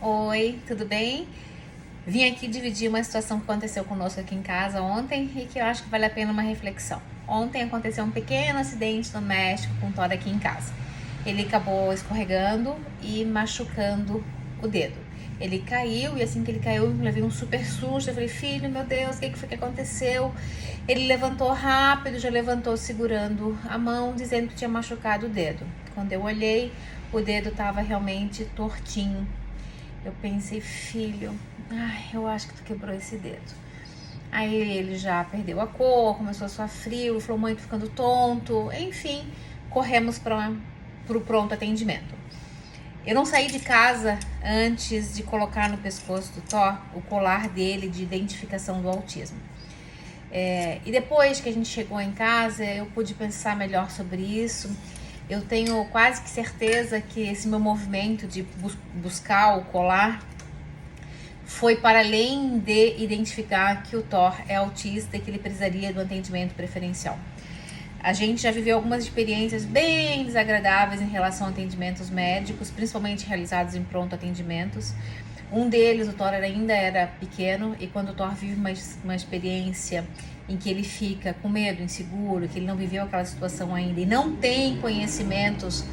Oi, tudo bem? Vim aqui dividir uma situação que aconteceu conosco aqui em casa ontem e que eu acho que vale a pena uma reflexão. Ontem aconteceu um pequeno acidente doméstico com o Thor aqui em casa. Ele acabou escorregando e machucando o dedo. Ele caiu e assim que ele caiu eu levei um super susto. Eu falei, filho, meu Deus, o que foi que aconteceu? Ele levantou rápido, já levantou segurando a mão, dizendo que tinha machucado o dedo. Quando eu olhei, o dedo estava realmente tortinho. Eu pensei, filho, eu acho que tu quebrou esse dedo. Aí ele já perdeu a cor, começou a suar frio, falou, mãe, tô ficando tonto. Enfim, corremos para o pronto atendimento. Eu não saí de casa antes de colocar no pescoço do Thor o colar dele de identificação do autismo. E depois que a gente chegou em casa, eu pude pensar melhor sobre isso. Eu tenho quase que certeza que esse meu movimento de buscar o colar foi para além de identificar que o Thor é autista e que ele precisaria do atendimento preferencial. A gente já viveu algumas experiências bem desagradáveis em relação a atendimentos médicos, principalmente realizados em pronto atendimentos. Um deles, o Thor ainda era pequeno, e quando o Thor vive uma experiência em que ele fica com medo, inseguro, que ele não viveu aquela situação ainda e não tem conhecimentos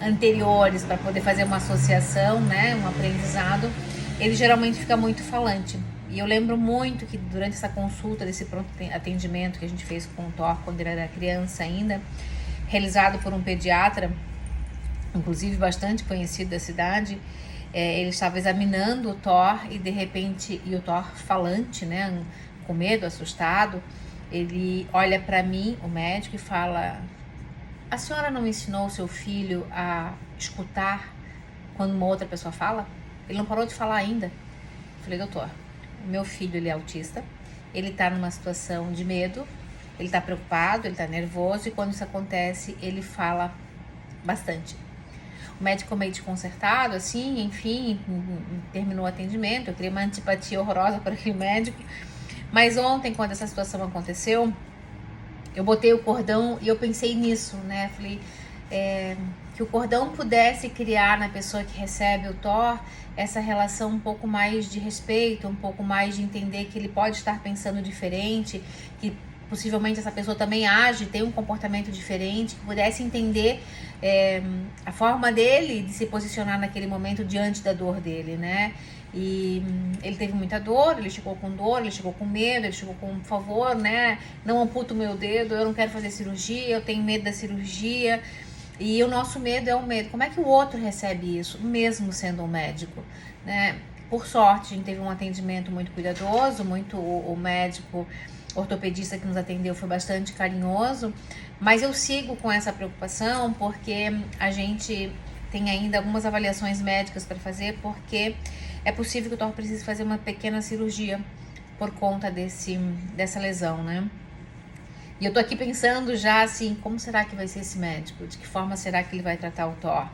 anteriores para poder fazer uma associação, né, um aprendizado, ele geralmente fica muito falante. E eu lembro muito que durante essa consulta, desse pronto atendimento que a gente fez com o Thor quando ele era criança ainda, realizado por um pediatra, inclusive bastante conhecido da cidade, ele estava examinando o Thor e de repente, e o Thor falante, né, com medo, assustado, ele olha para mim, o médico, e fala, a senhora não ensinou o seu filho a escutar quando uma outra pessoa fala? Ele não parou de falar ainda. Eu falei, doutor, meu filho, ele é autista, ele tá numa situação de medo, ele tá preocupado, ele tá nervoso, e quando isso acontece, ele fala bastante. O médico meio desconcertado, assim, enfim, terminou o atendimento. Eu criei uma antipatia horrorosa para aquele médico. Mas ontem, quando essa situação aconteceu, eu botei o cordão e eu pensei nisso, né? Falei que o cordão pudesse criar na pessoa que recebe o Thor essa relação um pouco mais de respeito, um pouco mais de entender que ele pode estar pensando diferente, que possivelmente essa pessoa também age, tem um comportamento diferente, que pudesse entender a forma dele de se posicionar naquele momento diante da dor dele, né? E ele teve muita dor, ele chegou com medo, ele chegou com, por favor, né, não amputa o meu dedo, eu não quero fazer cirurgia, eu tenho medo da cirurgia. E o nosso medo é o medo. Como é que o outro recebe isso, mesmo sendo um médico, né? Por sorte, a gente teve um atendimento muito cuidadoso, o médico ortopedista que nos atendeu foi bastante carinhoso, mas eu sigo com essa preocupação porque a gente tem ainda algumas avaliações médicas para fazer, porque é possível que o Thor precise fazer uma pequena cirurgia por conta dessa lesão, né? E eu tô aqui pensando já assim, como será que vai ser esse médico? De que forma será que ele vai tratar o Thor?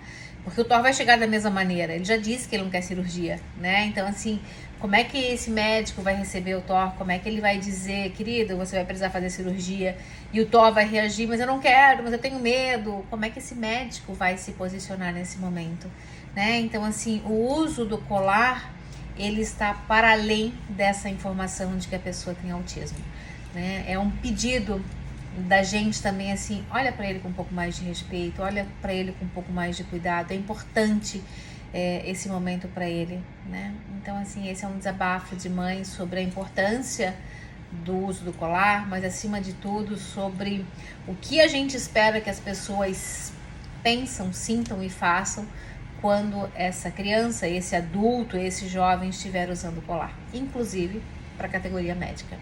Porque o Thor vai chegar da mesma maneira, ele já disse que ele não quer cirurgia, né? Então assim, como é que esse médico vai receber o Thor? Como é que ele vai dizer, querido, você vai precisar fazer cirurgia? E o Thor vai reagir, mas eu não quero, mas eu tenho medo. Como é que esse médico vai se posicionar nesse momento, né? Então assim, o uso do colar, ele está para além dessa informação de que a pessoa tem autismo, né? É um pedido da gente também, assim, olha para ele com um pouco mais de respeito, olha para ele com um pouco mais de cuidado. É importante esse momento para ele, né? Então, assim, esse é um desabafo de mãe sobre a importância do uso do colar, mas acima de tudo sobre o que a gente espera que as pessoas pensam, sintam e façam quando essa criança, esse adulto, esse jovem estiver usando o colar, inclusive para a categoria médica.